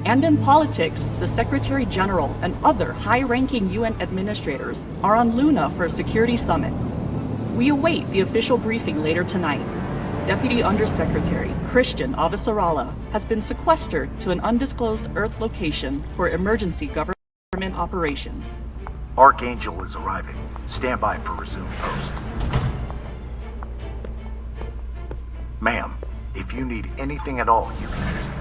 And in politics, the Secretary General and other high-ranking UN administrators are on Luna for a security summit. We await the official briefing later tonight. Deputy Undersecretary Christian Avasarala has been sequestered to an undisclosed Earth location for emergency government operations. Archangel is arriving. Stand by for resume post. Ma'am, if you need anything at all, you can use it.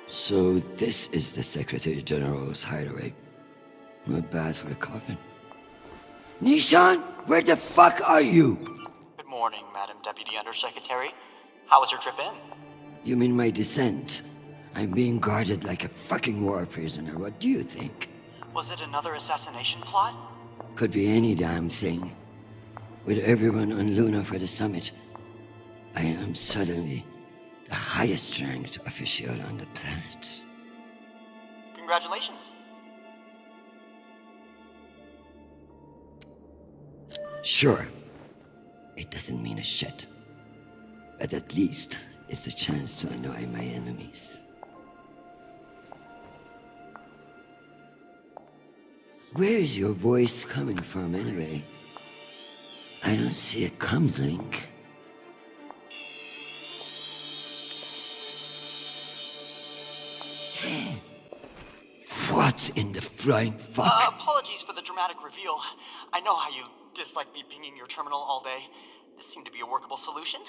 So this is the Secretary General's hideaway. Not bad for a coffin. Nishan, where the fuck are you? Good morning, Madam Deputy Undersecretary. How was your trip in? You mean my descent? I'm being guarded like a fucking war prisoner. What do you think? Was it another assassination plot? Could be any damn thing. With everyone on Luna for the summit, I am suddenly the highest ranked official on the planet. Congratulations. Sure. It doesn't mean a shit. But at least it's a chance to annoy my enemies. Where is your voice coming from anyway? I don't see a comms link. What in the flying fuck? Apologies for the dramatic reveal. I know how you dislike me pinging your terminal all day. This seemed to be a workable solution.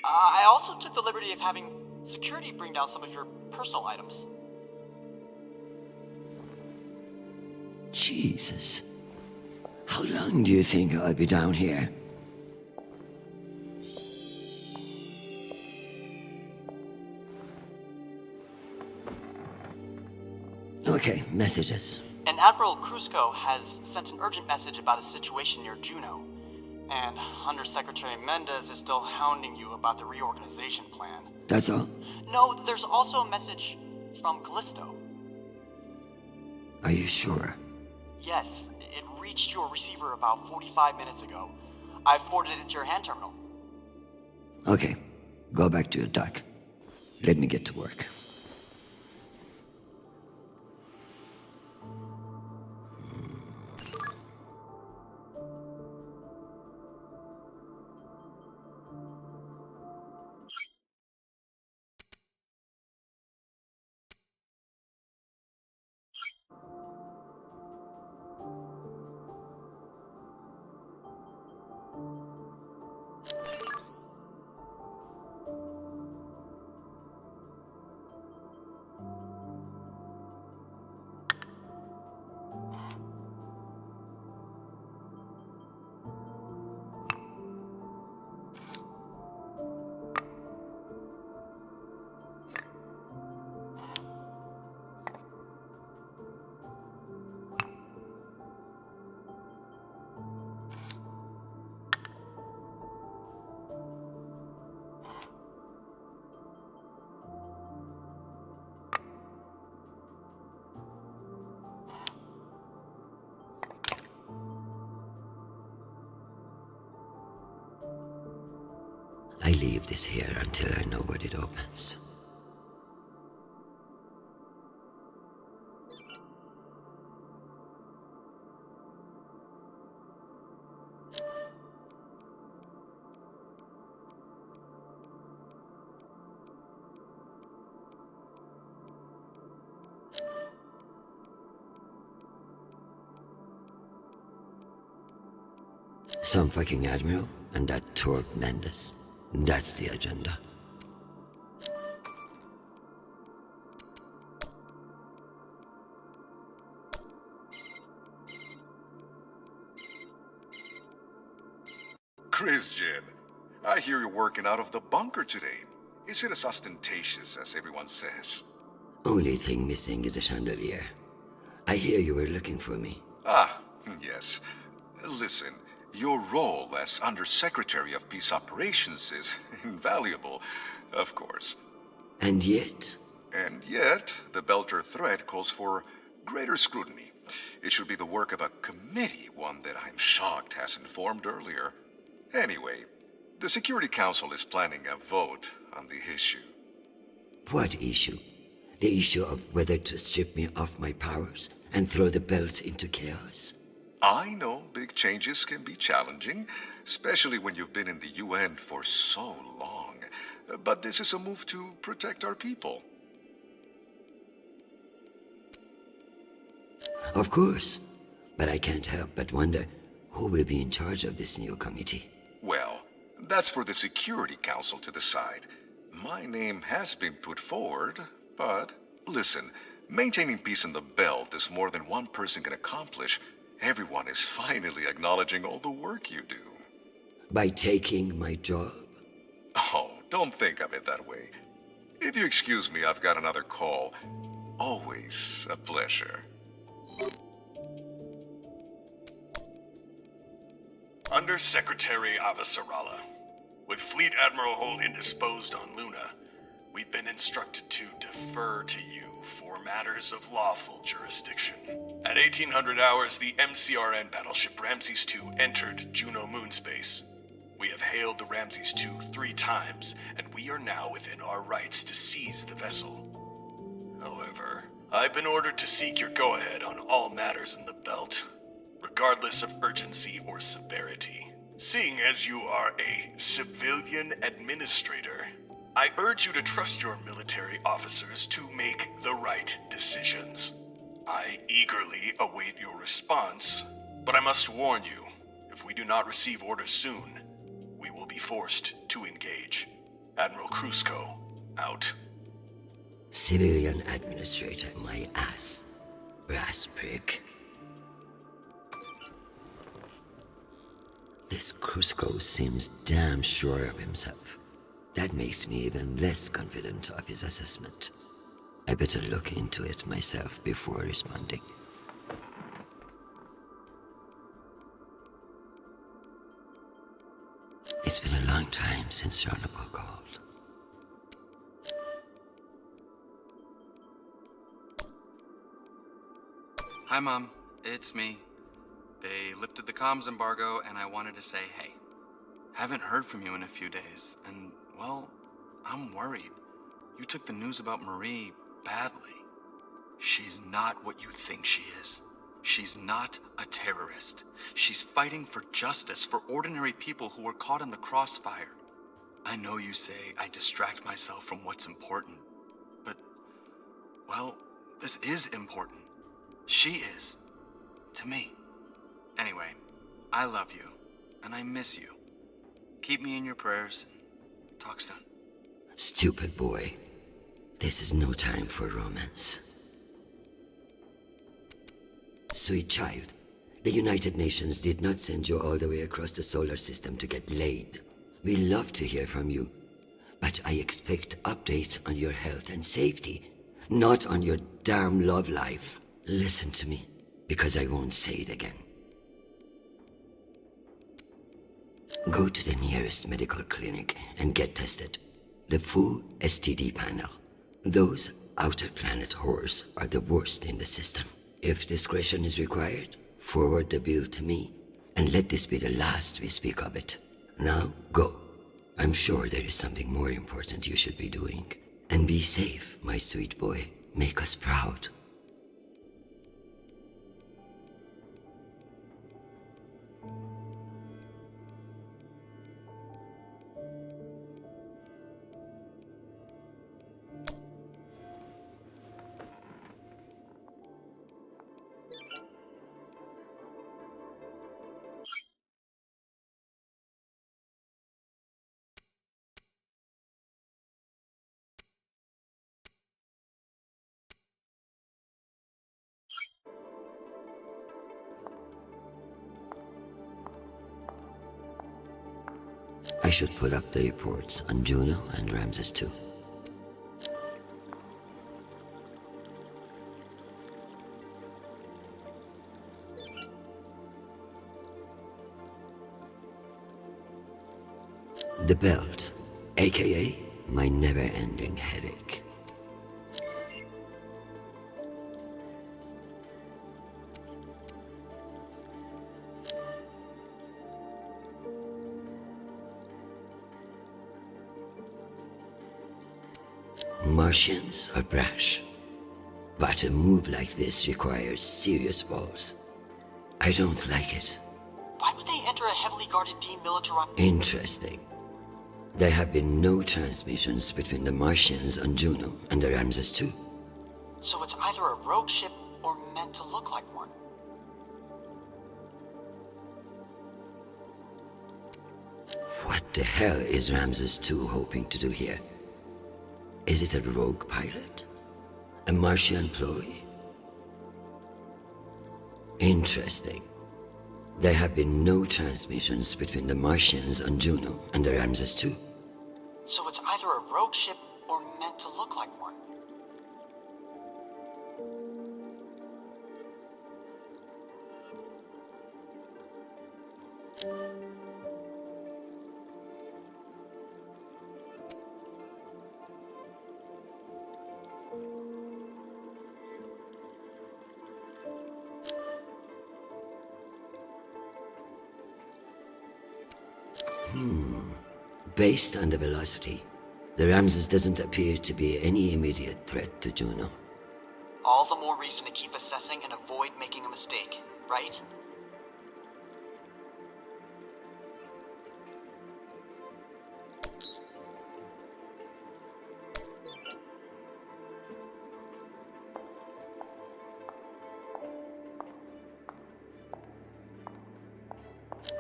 I also took the liberty of having security bring down some of your personal items. Jesus. How long do you think I'll be down here? Okay, messages. And Admiral Krusco has sent an urgent message about a situation near Juno. And Undersecretary Mendez is still hounding you about the reorganization plan. That's all? No, there's also a message from Callisto. Are you sure? Yes, it reached your receiver about 45 minutes ago. I forwarded it to your hand terminal. Okay, go back to your dock. Let me get to work. I leave this here until I know what it opens. Some fucking admiral and that Torb Mendes. That's the agenda. Christian, I hear you're working out of the bunker today. Is it as ostentatious as everyone says? Only thing missing is a chandelier. I hear you were looking for me. Ah, yes. Listen, your role as Undersecretary of Peace Operations is invaluable, of course. And yet? And yet, the Belter threat calls for greater scrutiny. It should be the work of a committee, one that I'm shocked hasn't formed earlier. Anyway, The Security Council is planning a vote on the issue. What issue? The issue of whether to strip me of my powers and throw the belt into chaos? I know big changes can be challenging, especially when you've been in the UN for so long. But this is a move to protect our people. Of course. But I can't help but wonder who will be in charge of this new committee. Well, that's for the Security Council to decide. My name has been put forward, but listen, maintaining peace in the belt is more than one person can accomplish. Everyone is finally acknowledging all the work you do. By taking my job? Oh, don't think of it that way. If you excuse me, I've got another call. Always a pleasure. Under Secretary Avasarala, with Fleet Admiral Holt indisposed on Luna, we've been instructed to defer to you for matters of lawful jurisdiction. At 1800 hours, the MCRN battleship Ramses II entered Juno moonspace. We have hailed the Ramses II 3 times, and we are now within our rights to seize the vessel. However, I've been ordered to seek your go-ahead on all matters in the belt, regardless of urgency or severity. Seeing as you are a civilian administrator, I urge you to trust your military officers to make the right decisions. I eagerly await your response, but I must warn you, if we do not receive orders soon, we will be forced to engage. Admiral Krusko, out. Civilian administrator, my ass. Brass prick. This Krusko seems damn sure of himself. That makes me even less confident of his assessment. I better look into it myself before responding. It's been a long time since Jonathan called. Hi, Mom. It's me. They lifted the comms embargo, and I wanted to say hey. Haven't heard from you in a few days, and, well, I'm worried. You took the news about Marie badly. She's not what you think she is. She's not a terrorist. She's fighting for justice for ordinary people who were caught in the crossfire. I know you say I distract myself from what's important, but, well, this is important. She is. To me. Anyway, I love you, and I miss you. Keep me in your prayers, and talk soon. Stupid boy. This is no time for romance. Sweet child, the United Nations did not send you all the way across the solar system to get laid. We love to hear from you, but I expect updates on your health and safety, not on your damn love life. Listen to me, because I won't say it again. Go to the nearest medical clinic and get tested. The full STD panel. Those outer planet whores are the worst in the system. If discretion is required, forward the bill to me, and let this be the last we speak of it. Now, go. I'm sure there is something more important you should be doing. And be safe, my sweet boy. Make us proud. I should pull up the reports on Juno and Ramses II. The belt, aka my never-ending headache. Martians are brash, but a move like this requires serious balls. I don't like it. Why would they enter a heavily guarded demilitarized... Interesting. There have been no transmissions between the Martians on Juno and the Ramses II. So it's either a rogue ship or meant to look like one. What the hell is Ramses II hoping to do here? Is it a rogue pilot? A Martian ploy? Interesting. There have been no transmissions between the Martians on Juno and the Ramses II. So it's either a rogue ship or meant to look like one. Based on the velocity, the Ramses doesn't appear to be any immediate threat to Juno. All the more reason to keep assessing and avoid making a mistake, right?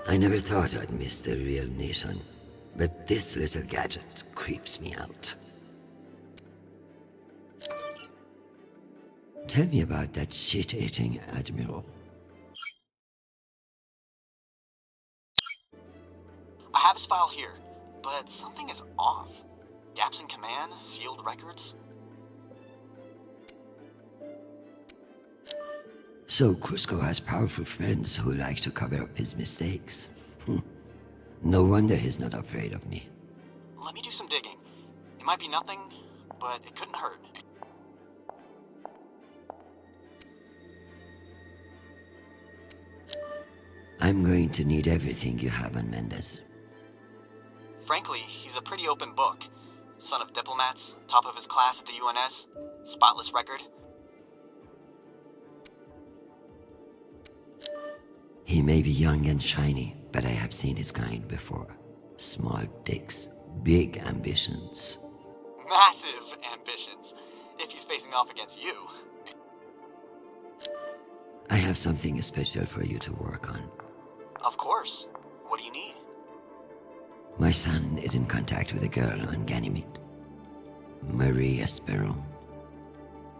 I never thought I'd miss the real nation, but this little gadget creeps me out. Tell me about that shit-eating admiral. I have his file here, but something is off. Gaps in command, sealed records. So Cusco has powerful friends who like to cover up his mistakes. No wonder he's not afraid of me. Let me do some digging. It might be nothing, but it couldn't hurt. I'm going to need everything you have on Mendez. Frankly, he's a pretty open book. Son of diplomats, top of his class at the UNS, spotless record. He may be young and shiny, but I have seen his kind before. Small dicks, big ambitions. Massive ambitions, if he's facing off against you. I have something special for you to work on. Of course. What do you need? My son is in contact with a girl on Ganymede. Marie Esperon.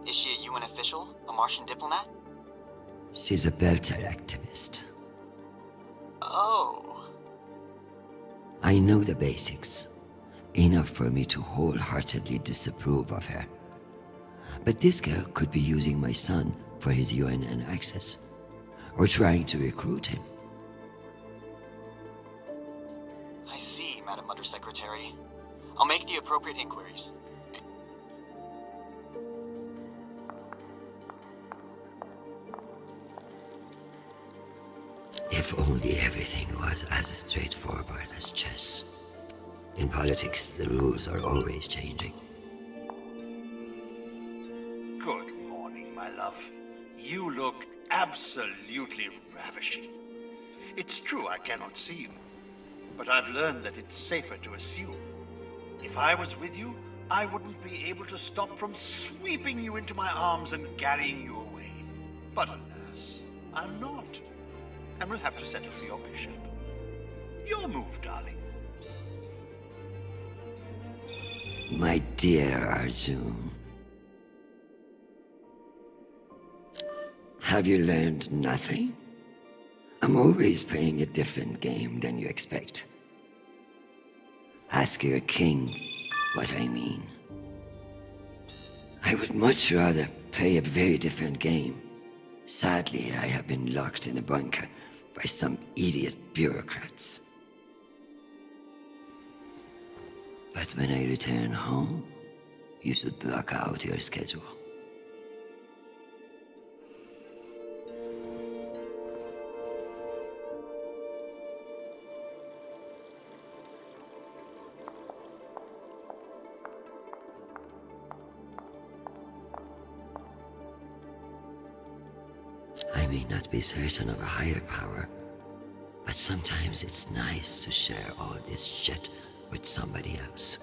Is she a UN official? A Martian diplomat? She's a Belter activist. Oh. I know the basics. Enough for me to wholeheartedly disapprove of her. But this girl could be using my son for his UNN access. Or trying to recruit him. I see, Madam Undersecretary. I'll make the appropriate inquiries. If only everything was as straightforward as chess. In politics, the rules are always changing. Good morning, my love. You look absolutely ravishing. It's true I cannot see you, but I've learned that it's safer to assume. If I was with you, I wouldn't be able to stop from sweeping you into my arms and carrying you away. But alas, I'm not. And we'll have to settle for your bishop. Your move, darling. My dear Arjun. Have you learned nothing? I'm always playing a different game than you expect. Ask your king what I mean. I would much rather play a very different game. Sadly, I have been locked in a bunker by some idiot bureaucrats. But when I return home, you should block out your schedule. I may not be certain of a higher power, but sometimes it's nice to share all this shit with somebody else.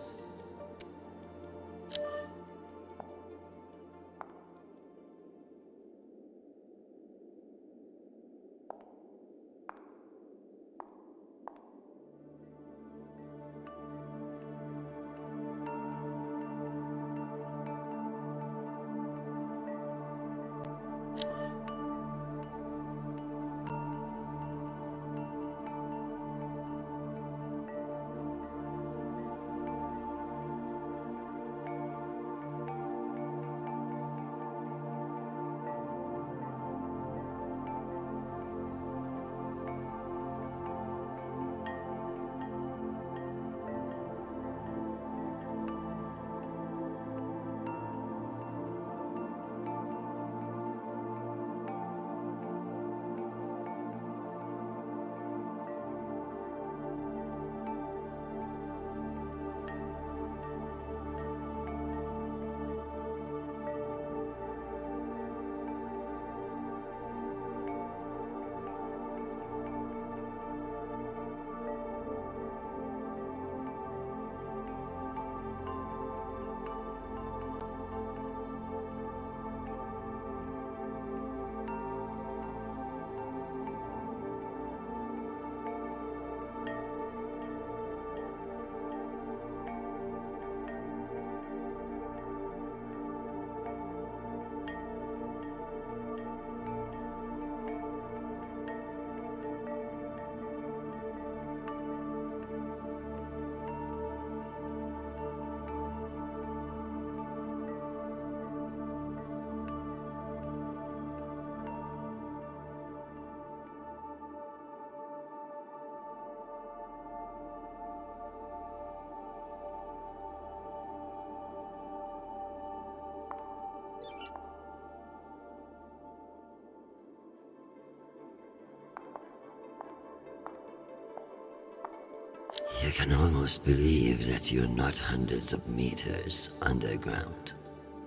You can almost believe that you're not hundreds of meters underground.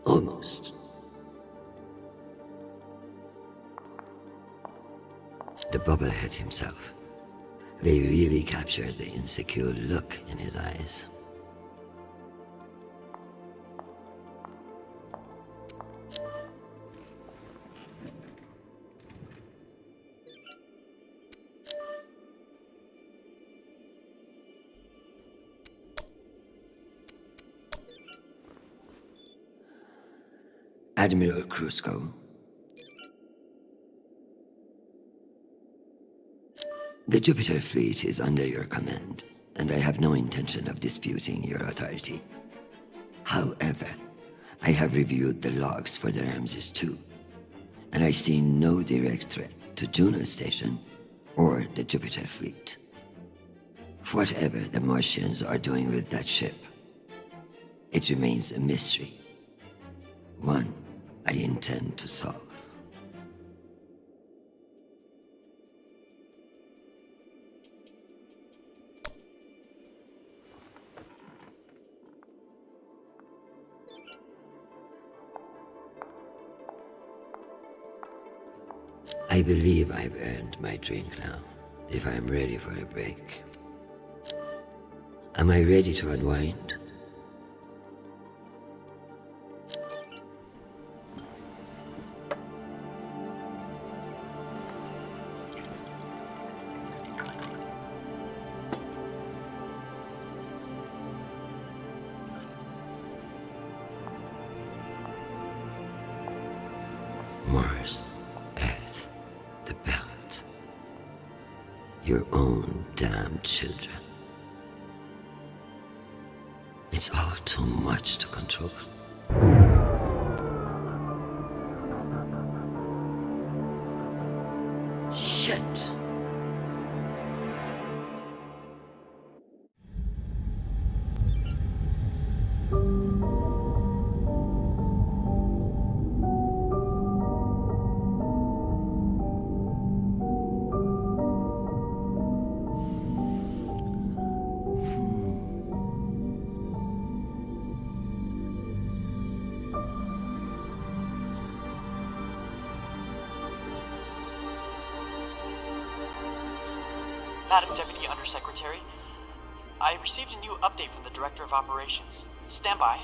Almost. The bubblehead himself. They really captured the insecure look in his eyes. Admiral Krusco. The Jupiter fleet is under your command, and I have no intention of disputing your authority. However, I have reviewed the logs for the Ramses II, and I see no direct threat to Juno Station or the Jupiter fleet. Whatever the Martians are doing with that ship, it remains a mystery. One I intend to solve. I believe I've earned my drink now, if I'm ready for a break. Am I ready to unwind? Mars, Earth, the belt. Your own damn children. It's all too much to control. Shit! Madam Deputy Undersecretary, I received a new update from the Director of Operations. Stand by.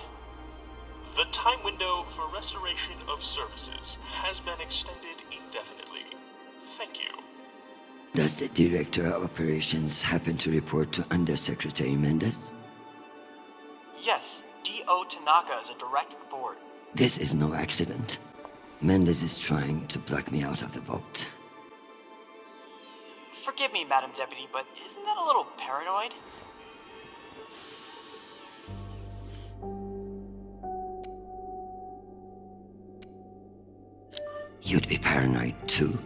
The time window for restoration of services has been extended indefinitely. Thank you. Does the Director of Operations happen to report to Undersecretary Mendez? Yes, D.O. Tanaka is a direct report. This is no accident. Mendez is trying to block me out of the vote. Forgive me, Madam Deputy, but isn't that a little paranoid? You'd be paranoid too,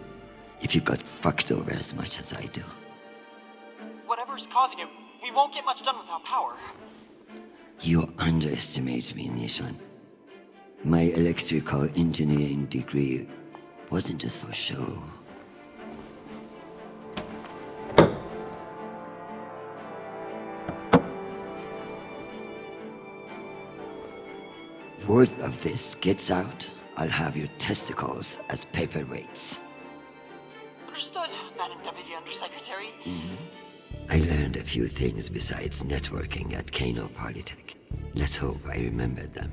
if you got fucked over as much as I do. Whatever's causing it, we won't get much done without power. You underestimate me, Nishan. My electrical engineering degree wasn't just for show. Word of this gets out, I'll have your testicles as paperweights. Understood, Madam Deputy Undersecretary. I learned a few things besides networking at Kano Polytech. Let's hope I remembered them.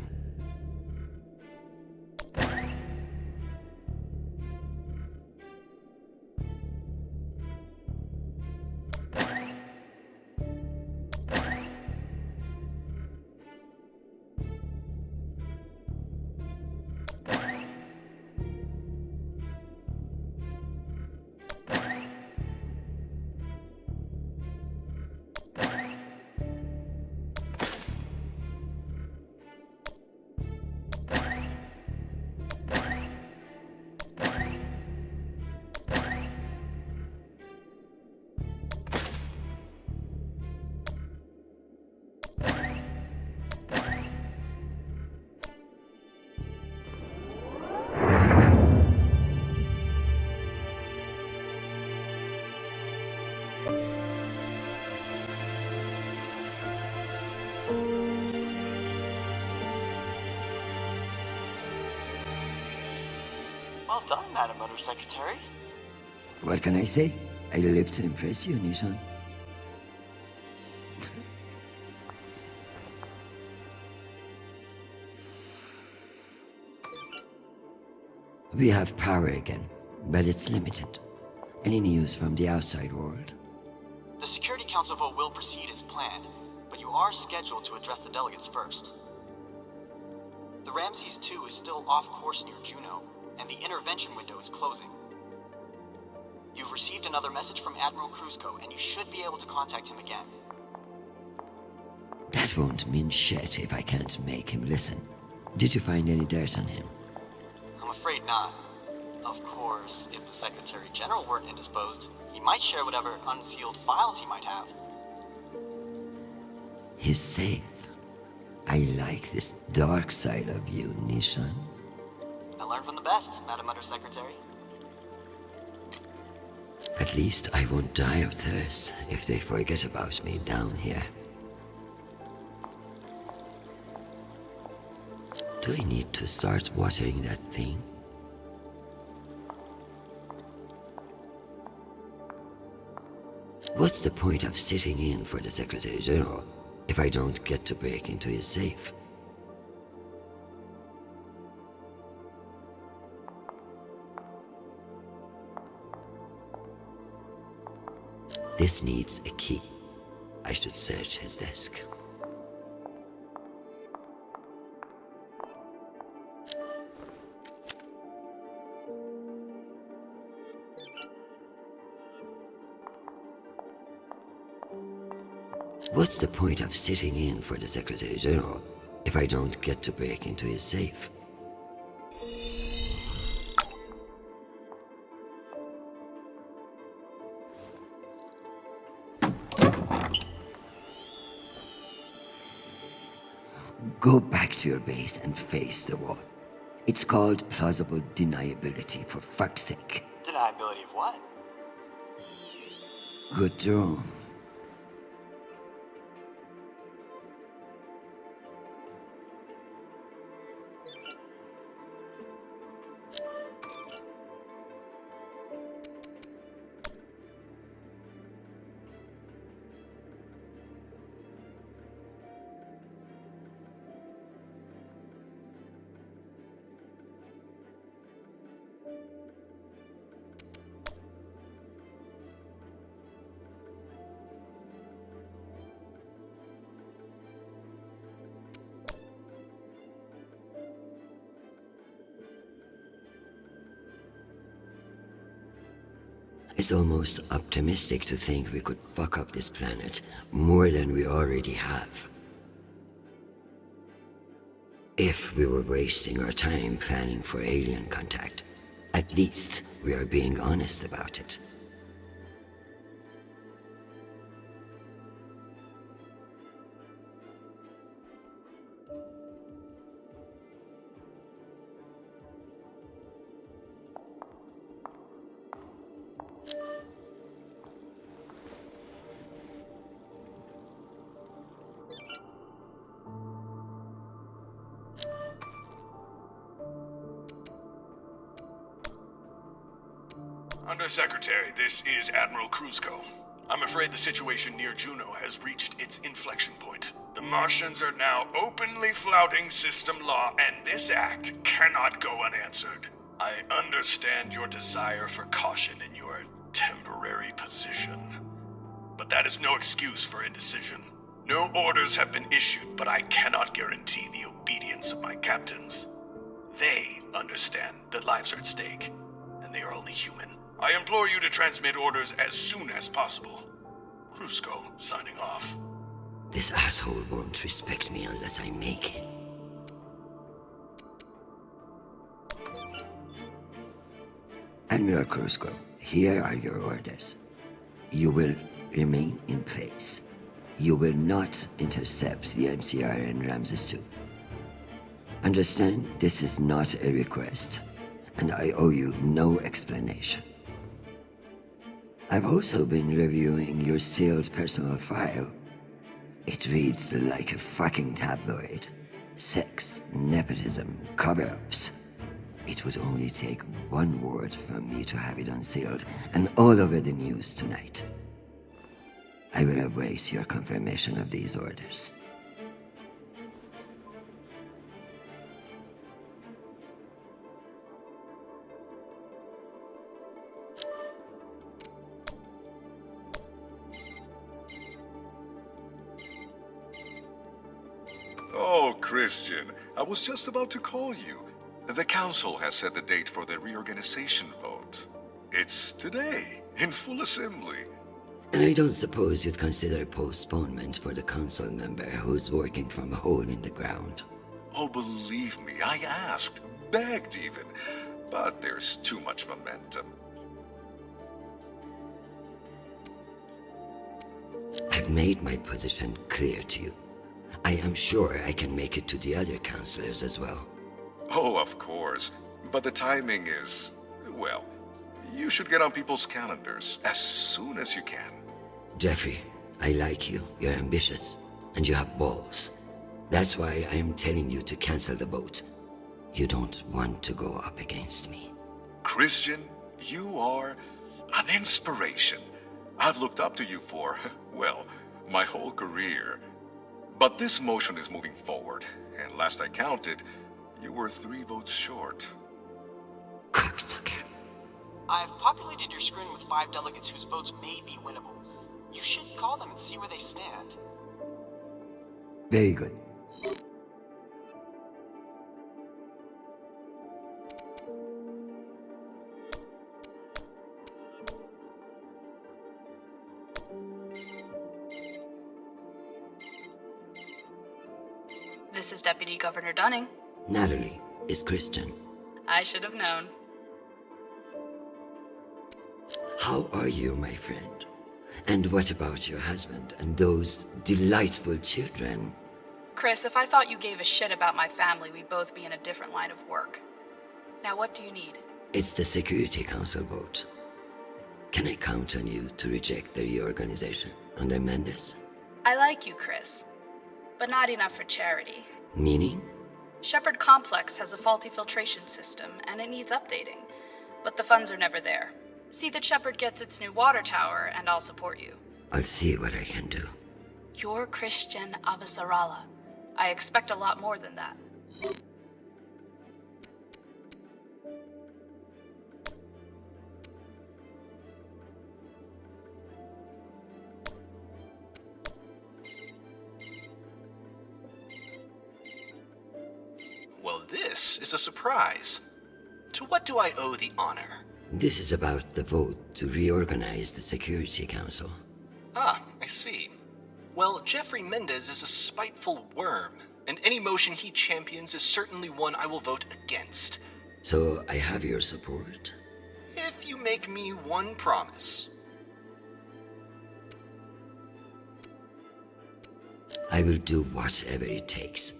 Well done, Madam Undersecretary. What can I say? I live to impress you, Nishan. We have power again, but it's limited. Any news from the outside world? The Security Council vote will proceed as planned, but you are scheduled to address the delegates first. The Ramses 2 is still off course near Juno, and the intervention window is closing. You've received another message from Admiral Kruzko, and you should be able to contact him again. That won't mean shit if I can't make him listen. Did you find any dirt on him? I'm afraid not. Of course, if the Secretary General weren't indisposed, he might share whatever unsealed files he might have. He's safe. I like this dark side of you, Nishan. I learned from the best, Madam Undersecretary. At least I won't die of thirst if they forget about me down here. Do I need to start watering that thing? What's the point of sitting in for the Secretary General if I don't get to break into his safe? This needs a key. I should search his desk. What's the point of sitting in for the Secretary General if I don't get to break into his safe? Go back to your base and face the wall. It's called plausible deniability, for fuck's sake. Deniability of what? Good draw. It's almost optimistic to think we could fuck up this planet more than we already have. If we were wasting our time planning for alien contact, at least we are being honest about it. Undersecretary, this is Admiral Kruzko. I'm afraid the situation near Juno has reached its inflection point. The Martians are now openly flouting system law, and this act cannot go unanswered. I understand your desire for caution in your temporary position, but that is no excuse for indecision. No orders have been issued, but I cannot guarantee the obedience of my captains. They understand that lives are at stake, and they are only human. I implore you to transmit orders as soon as possible. Kruzko, signing off. This asshole won't respect me unless I make him. Admiral Kruzko, here are your orders. You will remain in place. You will not intercept the MCR and Ramses II. Understand, this is not a request, and I owe you no explanation. I've also been reviewing your sealed personal file. It reads like a fucking tabloid. Sex, nepotism, cover-ups. It would only take one word from me to have it unsealed and all over the news tonight. I will await your confirmation of these orders. Oh, Christian, I was just about to call you. The council has set the date for the reorganization vote. It's today, in full assembly. And I don't suppose you'd consider postponement for the council member who's working from a hole in the ground. Oh, believe me, I asked, begged even, but there's too much momentum. I've made my position clear to you. I am sure I can make it to the other councilors as well. Oh, of course, but the timing is, well, you should get on people's calendars as soon as you can. Jeffrey, I like you. You're ambitious, and you have balls. That's why I am telling you to cancel the vote. You don't want to go up against me. Christian, you are an inspiration. I've looked up to you for, well, my whole career. But this motion is moving forward, and last I counted, you were 3 votes short. Cocksucker. I've populated your screen with 5 delegates whose votes may be winnable. You should call them and see where they stand. Very good. This is Deputy Governor Dunning. Natalie is Christian. I should have known. How are you, my friend? And what about your husband and those delightful children? Chris, if I thought you gave a shit about my family, we'd both be in a different line of work. Now, what do you need? It's the Security Council vote. Can I count on you to reject the reorganization and amend this? I like you, Chris, but not enough for charity. Meaning? Shepard Complex has a faulty filtration system, and it needs updating. But the funds are never there. See that Shepard gets its new water tower, and I'll support you. I'll see what I can do. You're Christian Avasarala. I expect a lot more than that. Well, this is a surprise. To what do I owe the honor? This is about the vote to reorganize the Security Council. Ah, I see. Well, Jeffrey Mendez is a spiteful worm, and any motion he champions is certainly one I will vote against. So I have your support? If you make me one promise. I will do whatever it takes.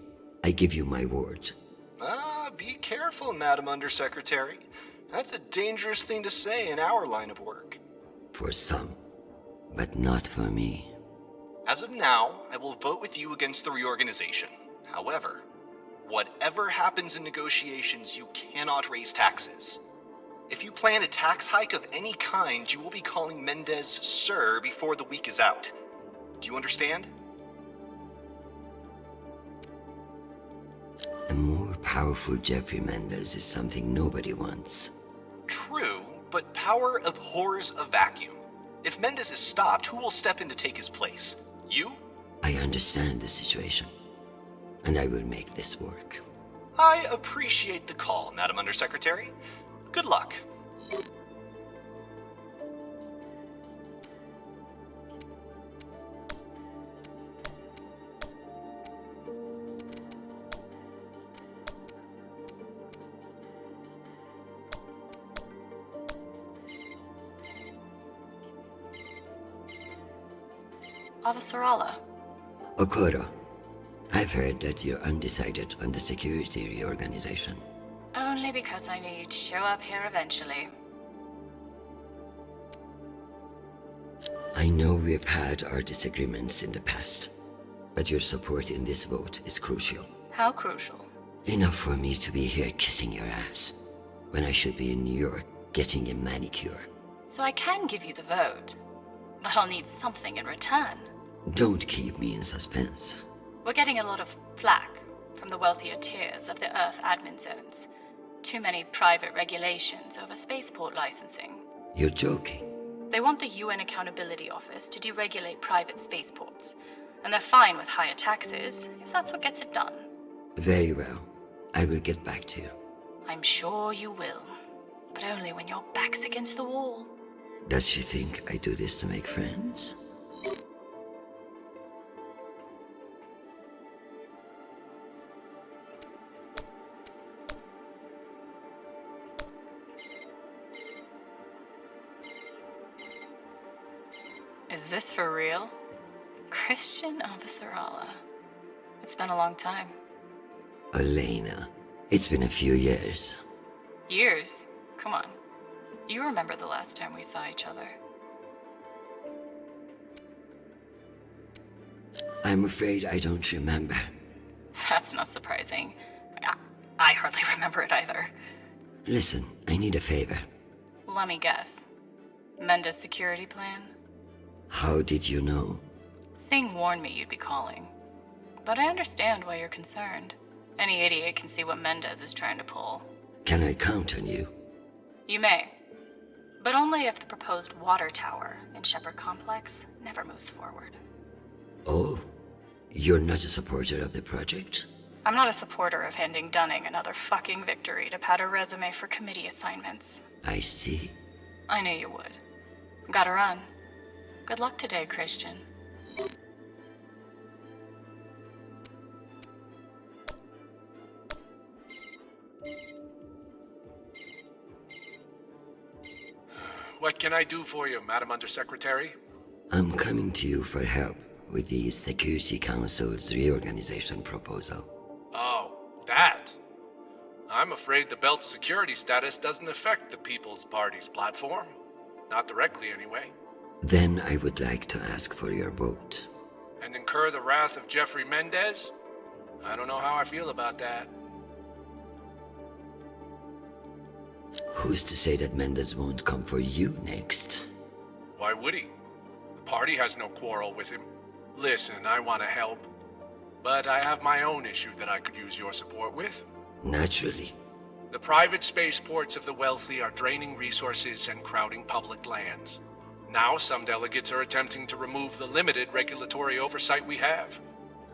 I give you my word. Ah, be careful, Madam Undersecretary. That's a dangerous thing to say in our line of work. For some, but not for me. As of now, I will vote with you against the reorganization. However, whatever happens in negotiations, you cannot raise taxes. If you plan a tax hike of any kind, you will be calling Mendez Sir before the week is out. Do you understand? A more powerful Jeffrey Mendez is something nobody wants. True, but power abhors a vacuum. If Mendez is stopped, who will step in to take his place? You? I understand the situation, and I will make this work. I appreciate the call, Madam Undersecretary. Good luck. Avasarala. Okoro, I've heard that you're undecided on the security reorganization. Only because I knew you'd show up here eventually. I know we've had our disagreements in the past, but your support in this vote is crucial. How crucial? Enough for me to be here kissing your ass, when I should be in New York getting a manicure. So I can give you the vote, but I'll need something in return. Don't keep me in suspense. We're getting a lot of flack from the wealthier tiers of the Earth admin zones. Too many private regulations over spaceport licensing. You're joking. They want the UN Accountability Office to deregulate private spaceports, and they're fine with higher taxes if that's what gets it done. Very well. I will get back to you. I'm sure you will, but only when your back's against the wall. Does she think I do this to make friends? Is this for real? Christian Avasarala. It's been a long time. Elena, it's been a few years. Years? Come on. You remember the last time we saw each other. I'm afraid I don't remember. That's not surprising. I hardly remember it either. Listen, I need a favor. Let me guess. Mendez security plan? How did you know? Singh warned me you'd be calling. But I understand why you're concerned. Any idiot can see what Mendez is trying to pull. Can I count on you? You may. But only if the proposed water tower in Shepherd Complex never moves forward. Oh, you're not a supporter of the project? I'm not a supporter of handing Dunning another fucking victory to pad her resume for committee assignments. I see. I knew you would. Gotta run. Good luck today, Christian. What can I do for you, Madam Undersecretary? I'm coming to you for help with the Security Council's reorganization proposal. Oh, that. I'm afraid the belt's security status doesn't affect the People's Party's platform. Not directly, anyway. Then I would like to ask for your vote. And incur the wrath of Jeffrey Mendez? I don't know how I feel about that. Who's to say that Mendez won't come for you next? Why would he? The party has no quarrel with him. Listen, I want to help. But I have my own issue that I could use your support with. Naturally. The private spaceports of the wealthy are draining resources and crowding public lands. Now some delegates are attempting to remove the limited regulatory oversight we have.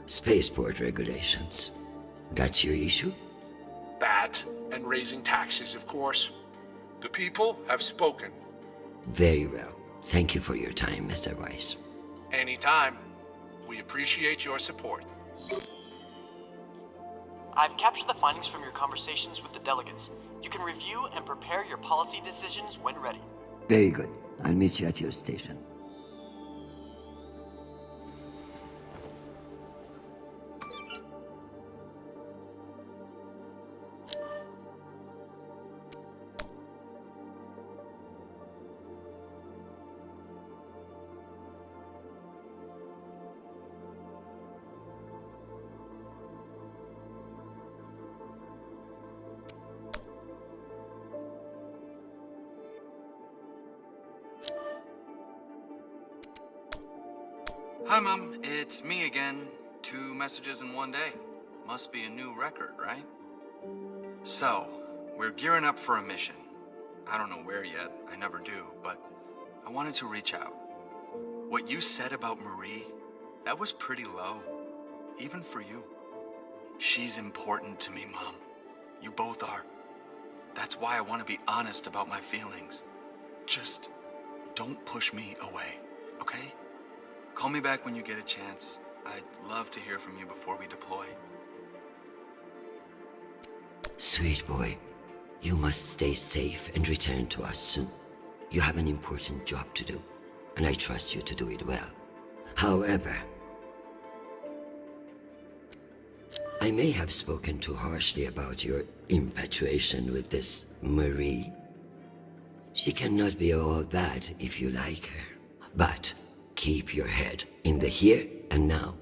Spaceport regulations. That's your issue? That, and raising taxes, of course. The people have spoken. Very well. Thank you for your time, Mr. Weiss. Anytime. We appreciate your support. I've captured the findings from your conversations with the delegates. You can review and prepare your policy decisions when ready. Very good. I'll meet you at your station. Hi, Mom. It's me again. 2 messages in one day. Must be a new record, right? So, we're gearing up for a mission. I don't know where yet. I never do, but I wanted to reach out. What you said about Marie, that was pretty low. Even for you. She's important to me, Mom. You both are. That's why I want to be honest about my feelings. Just don't push me away, okay? Call me back when you get a chance. I'd love to hear from you before we deploy. Sweet boy, you must stay safe and return to us soon. You have an important job to do, and I trust you to do it well. However, I may have spoken too harshly about your infatuation with this Marie. She cannot be all that if you like her. But keep your head in the here and now.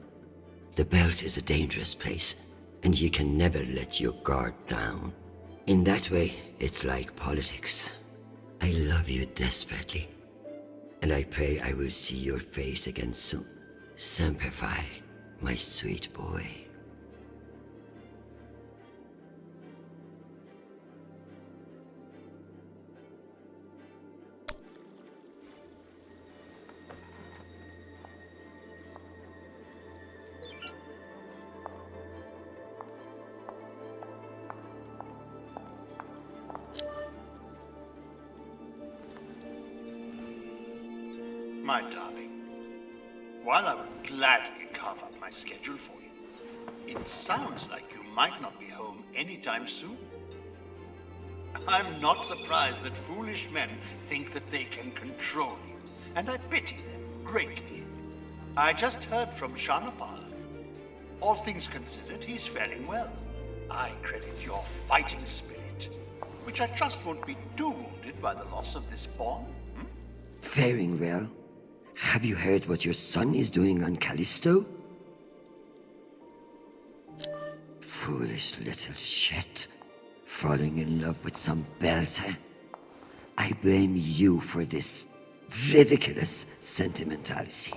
The belt is a dangerous place, and you can never let your guard down. In that way, it's like politics. I love you desperately, and I pray I will see your face again soon. Semper Fi, my sweet boy. My darling, while I would gladly carve up my schedule for you, it sounds like you might not be home anytime soon. I'm not surprised that foolish men think that they can control you, and I pity them greatly. I just heard from Shanapal. All things considered, he's faring well. I credit your fighting spirit, which I trust won't be too wounded by the loss of this pawn. Faring well? Have you heard what your son is doing on Callisto? Foolish little shit. Falling in love with some belter. I blame you for this ridiculous sentimentality.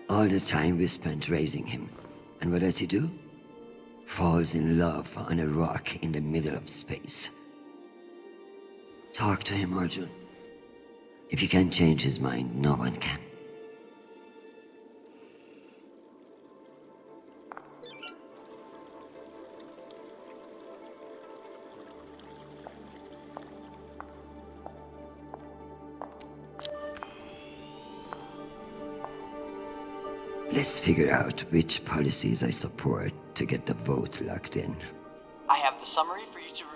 All the time we spent raising him. And what does he do? Falls in love on a rock in the middle of space. Talk to him, Arjun. If you can't change his mind, no one can. Let's figure out which policies I support to get the vote locked in. I have the summary for you to review.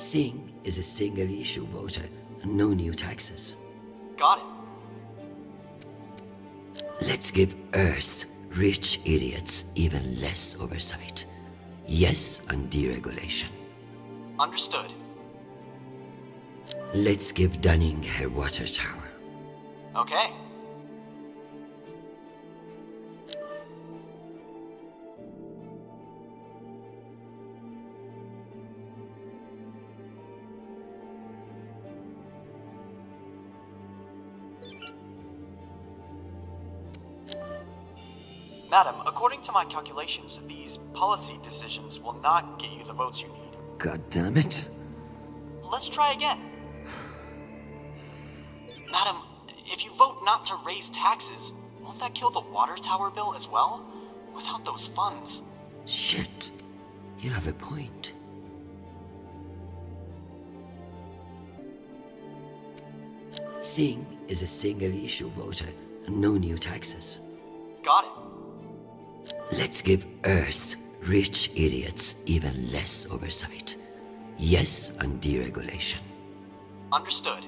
Singh is a single-issue voter, no new taxes. Got it. Let's give Earth rich idiots even less oversight. Yes on deregulation. Understood. Let's give Dunning her water tower. Okay. Madam, according to my calculations, these policy decisions will not get you the votes you need. God damn it. Let's try again. Madam, if you vote not to raise taxes, won't that kill the water tower bill as well? Without those funds. Shit. You have a point. Singh is a single-issue voter, no new taxes. Got it. Let's give Earth rich idiots even less oversight. Yes on deregulation. Understood.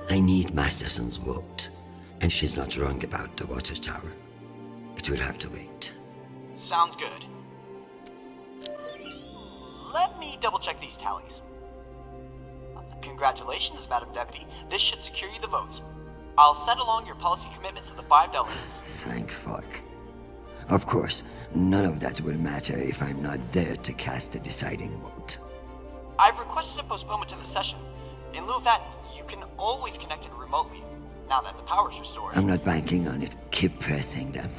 I need Masterson's vote, and she's not wrong about the water tower. It will have to wait. Sounds good. Let me double-check these tallies. Congratulations, Madam Deputy. This should secure you the votes. I'll send along your policy commitments to the 5 delegates. Thank fuck. Of course, none of that will matter if I'm not there to cast the deciding vote. I've requested a postponement to the session. In lieu of that, you can always connect it remotely, now that the power's restored. I'm not banking on it. Keep pressing them.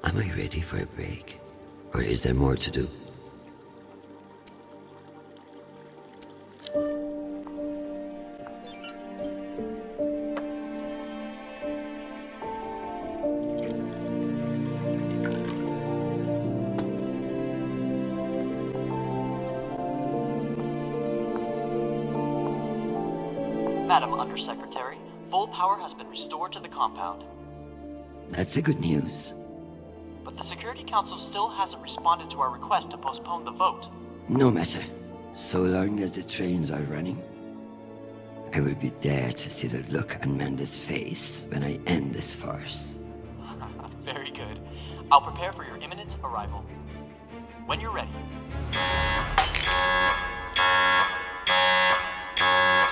Am I ready for a break? Or is there more to do? Madam Undersecretary, full power has been restored to the compound. That's the good news. But the Security Council still hasn't responded to our request to postpone the vote. No matter. So long as the trains are running, I will be there to see the look on Amanda's face when I end this farce. Very good. I'll prepare for your imminent arrival. When you're ready.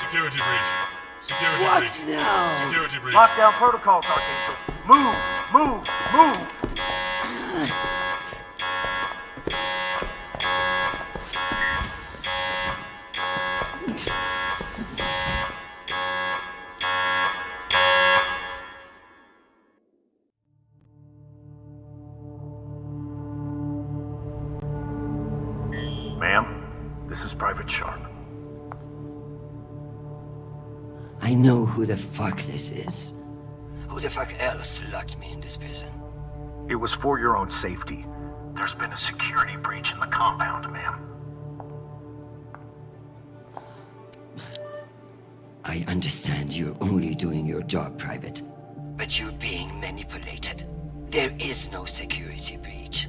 Security breach. Security What breach. now? Security breach. Lockdown protocols, Archangel. Move! Move! Move! Ma'am, this is Private Sharp. I know who the fuck this is. Who the fuck else locked me in this prison? It was for your own safety. There's been a security breach in the compound, ma'am. I understand you're only doing your job, Private, but you're being manipulated. There is no security breach.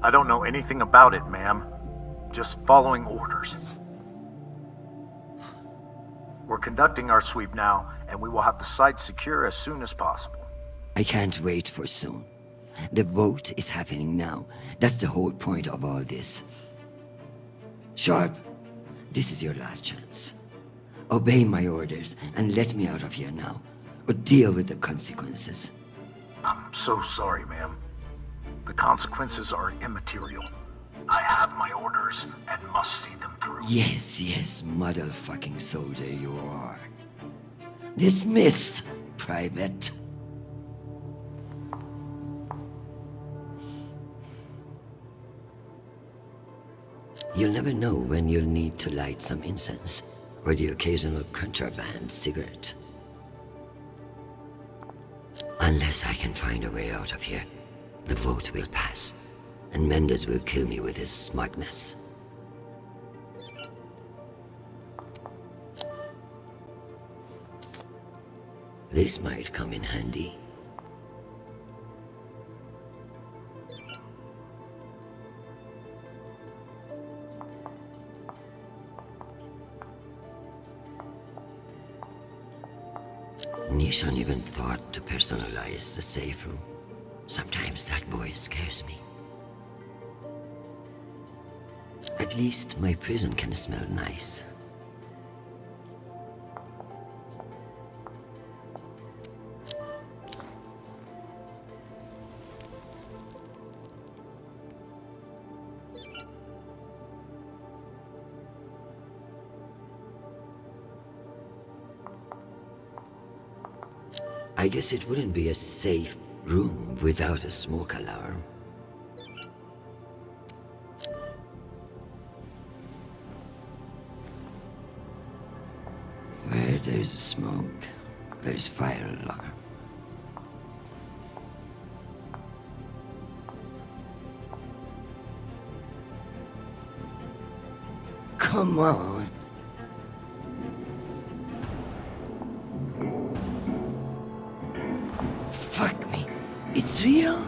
I don't know anything about it, ma'am. Just following orders. We're conducting our sweep now, and we will have the site secure as soon as possible. I can't wait for soon. The vote is happening now. That's the whole point of all this. Sharp, this is your last chance. Obey my orders and let me out of here now, or deal with the consequences. I'm so sorry, ma'am. The consequences are immaterial. I have my orders and must see them through. Yes, motherfucking soldier you are. Dismissed, Private. You'll never know when you'll need to light some incense, or the occasional contraband cigarette. Unless I can find a way out of here, the vote will pass, and Mendes will kill me with his smugness. This might come in handy. Nishan even thought to personalize the safe room. Sometimes that boy scares me. At least my prison can smell nice. I guess it wouldn't be a safe room without a smoke alarm. Where there's smoke, there's fire alarm. Come on. Fuck me. It's real?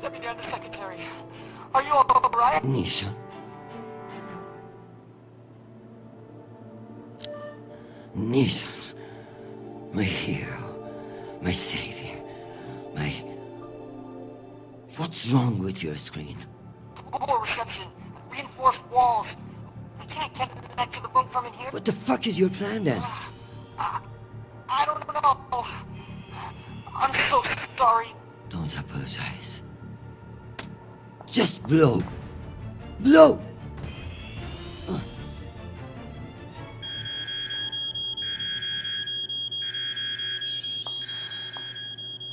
Deputy Undersecretary, are you all right? Nisha. Nisha. My hero. My savior. My... What's wrong with your screen? Poor reception. Reinforced walls. We can't get back to the room from in here. What the fuck is your plan then? I don't know. I'm so sorry. Don't apologize. Just blow. Blow!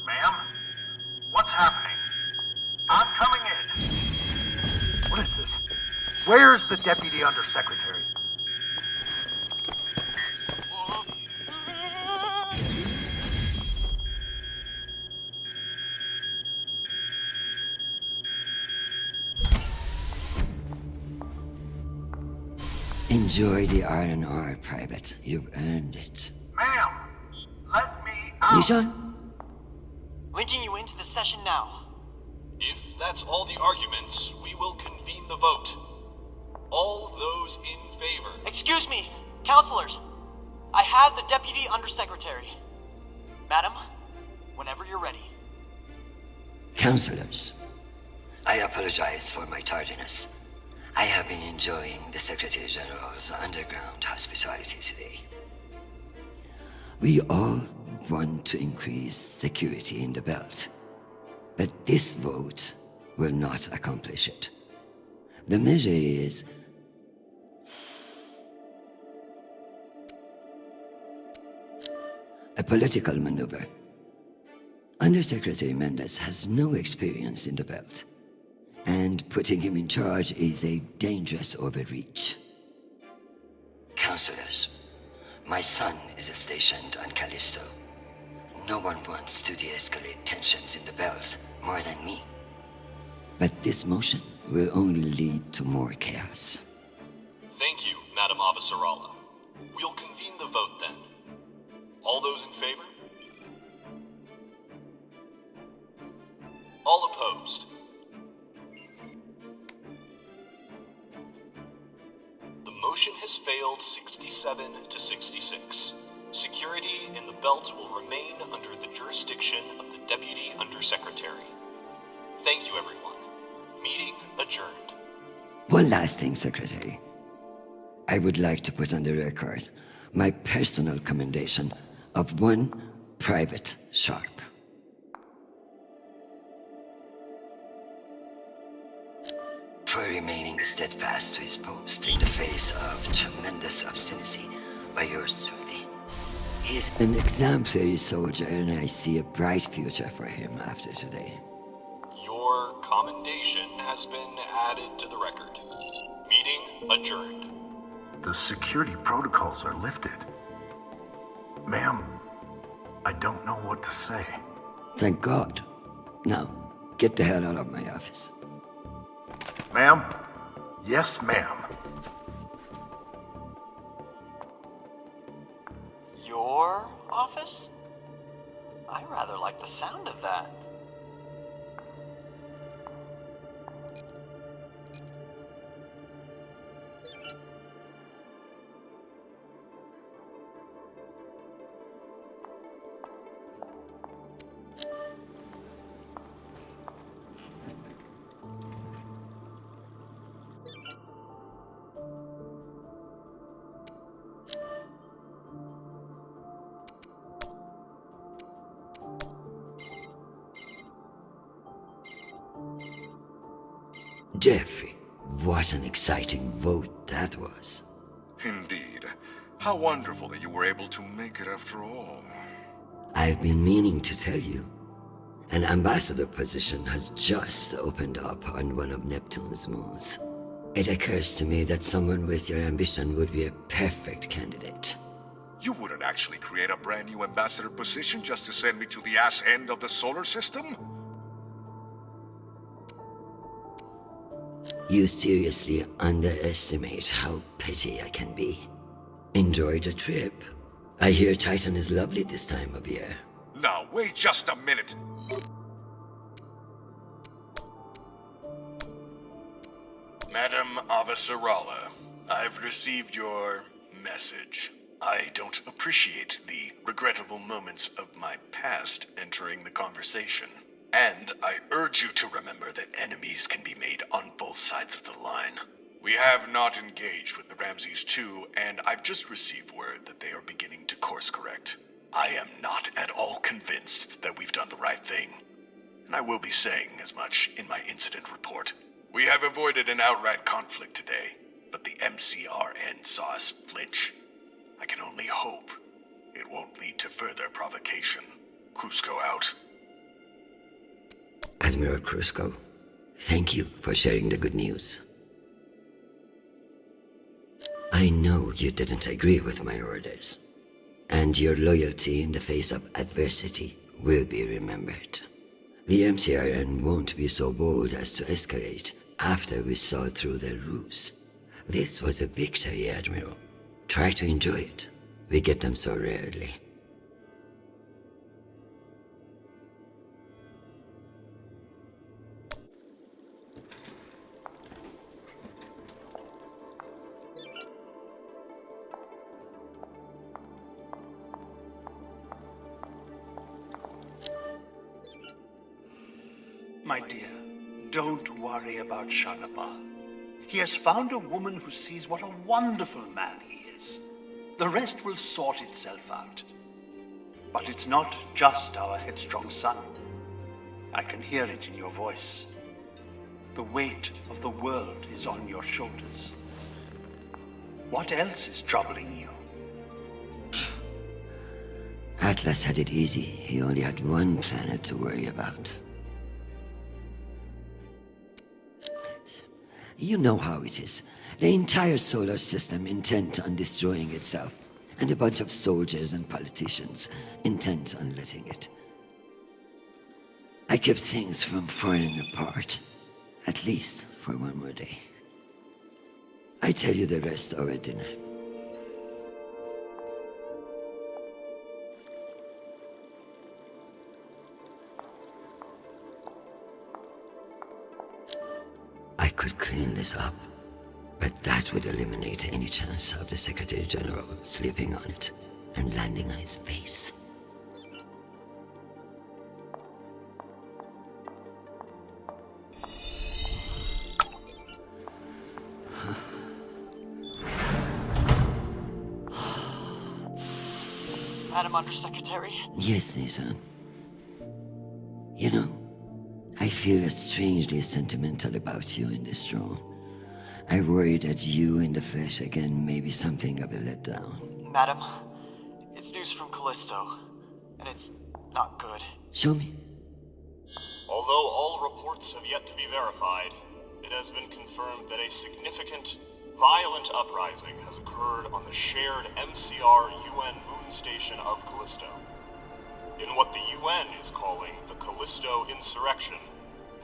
Ma'am? What's happening? I'm coming in. What is this? Where's the Deputy Undersecretary? Enjoy the R&R, Private. You've earned it. Ma'am! Let me out! Nishan? Linking you into the session now. If that's all the arguments, we will convene the vote. All those in favor. Excuse me, counselors. I have the Deputy Undersecretary. Madam, whenever you're ready. Counselors, I apologize for my tardiness. I have been enjoying the Secretary General's underground hospitality today. We all want to increase security in the belt, but this vote will not accomplish it. The measure is a political maneuver. Undersecretary Mendez has no experience in the belt, and putting him in charge is a dangerous overreach. Counselors, my son is stationed on Callisto. No one wants to de-escalate tensions in the belt more than me. But this motion will only lead to more chaos. Thank you, Madam Avasarala. We'll convene the vote then. All those in favor? All opposed? The motion has failed 67 to 66. Security in the belt will remain under the jurisdiction of the Deputy Undersecretary. Thank you, everyone. Meeting adjourned. One last thing, Secretary. I would like to put on the record my personal commendation of one Private Sharp. For remaining steadfast to his post in the face of tremendous obstinacy by yours truly. He is an exemplary soldier, and I see a bright future for him after today. Your commendation has been added to the record. Meeting adjourned. The security protocols are lifted. Ma'am, I don't know what to say. Thank God. Now, get the hell out of my office. Ma'am? Yes, ma'am. Your office? I rather like the sound of that. Jeffrey, what an exciting vote that was. Indeed. How wonderful that you were able to make it after all. I've been meaning to tell you. An ambassador position has just opened up on one of Neptune's moons. It occurs to me that someone with your ambition would be a perfect candidate. You wouldn't actually create a brand new ambassador position just to send me to the ass end of the solar system? You seriously underestimate how petty I can be. Enjoy the trip. I hear Titan is lovely this time of year. Now, wait just a minute. Madam Avasarala, I've received your message. I don't appreciate the regrettable moments of my past entering the conversation. And I urge you to remember that enemies can be made on both sides of the line. We have not engaged with the Ramses II, and I've just received word that they are beginning to course correct. I am not at all convinced that we've done the right thing, and I will be saying as much in my incident report. We have avoided an outright conflict today, but the MCRN saw us flinch. I can only hope it won't lead to further provocation. Cusco out. Admiral Cusco, thank you for sharing the good news. I know you didn't agree with my orders, and your loyalty in the face of adversity will be remembered. The MCRN won't be so bold as to escalate after we saw through their ruse. This was a victory, Admiral. Try to enjoy it. We get them so rarely. My dear, don't worry about Shanapal. He has found a woman who sees what a wonderful man he is. The rest will sort itself out. But it's not just our headstrong son. I can hear it in your voice. The weight of the world is on your shoulders. What else is troubling you? Atlas had it easy. He only had one planet to worry about. You know how it is. The entire solar system intent on destroying itself, and a bunch of soldiers and politicians intent on letting it. I kept things from falling apart, at least for one more day. I tell you the rest over dinner. I could clean this up, but that would eliminate any chance of the Secretary General slipping on it and landing on his face. Madam Undersecretary? Yes, Nathan. You know, I feel strangely sentimental about you in this role. I worry that you in the flesh again may be something of a letdown. Madam, it's news from Callisto, and it's not good. Show me. Although all reports have yet to be verified, it has been confirmed that a significant, violent uprising has occurred on the shared MCR-UN moon station of Callisto. In what the UN is calling the Callisto Insurrection,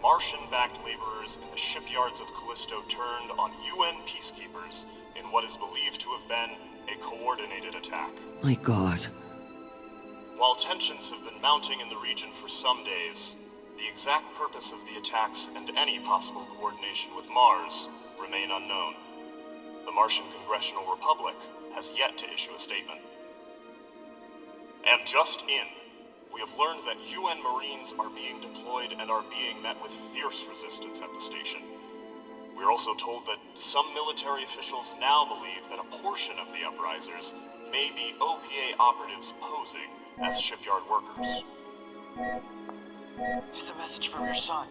Martian-backed laborers in the shipyards of Callisto turned on UN peacekeepers in what is believed to have been a coordinated attack. My God. While tensions have been mounting in the region for some days, the exact purpose of the attacks and any possible coordination with Mars remain unknown. The Martian Congressional Republic has yet to issue a statement. And just in, we have learned that UN Marines are being deployed and are being met with fierce resistance at the station. We are also told that some military officials now believe that a portion of the uprisers may be OPA operatives posing as shipyard workers. It's a message from your son.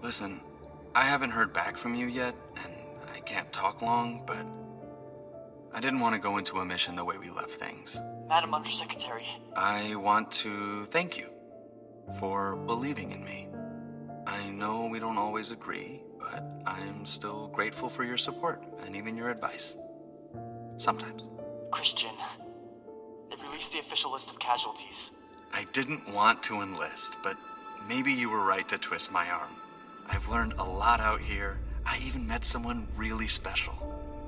Listen, I haven't heard back from you yet, and I can't talk long, but I didn't want to go into a mission the way we left things. Madam Undersecretary. I want to thank you for believing in me. I know we don't always agree, but I'm still grateful for your support and even your advice. Sometimes. Christian, they've released the official list of casualties. I didn't want to enlist, but maybe you were right to twist my arm. I've learned a lot out here. I even met someone really special.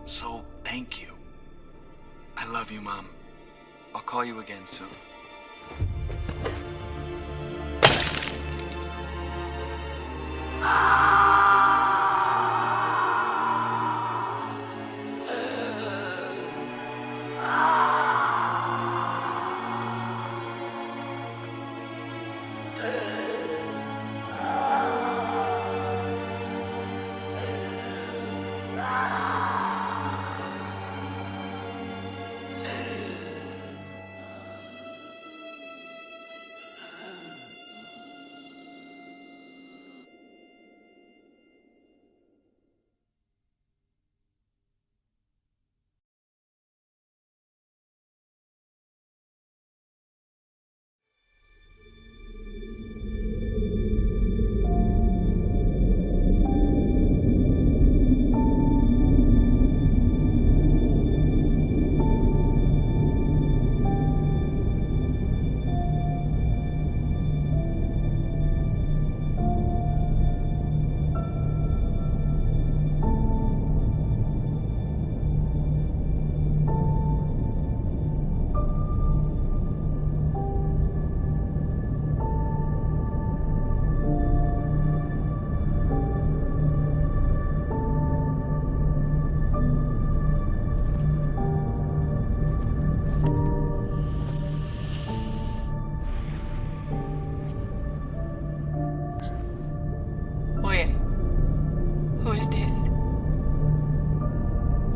So thank you. I love you, Mom. I'll call you again soon.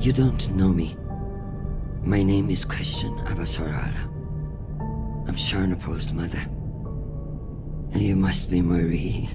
You don't know me. My name is Christian Avasarala. I'm Sharnapol's mother. And you must be Marie.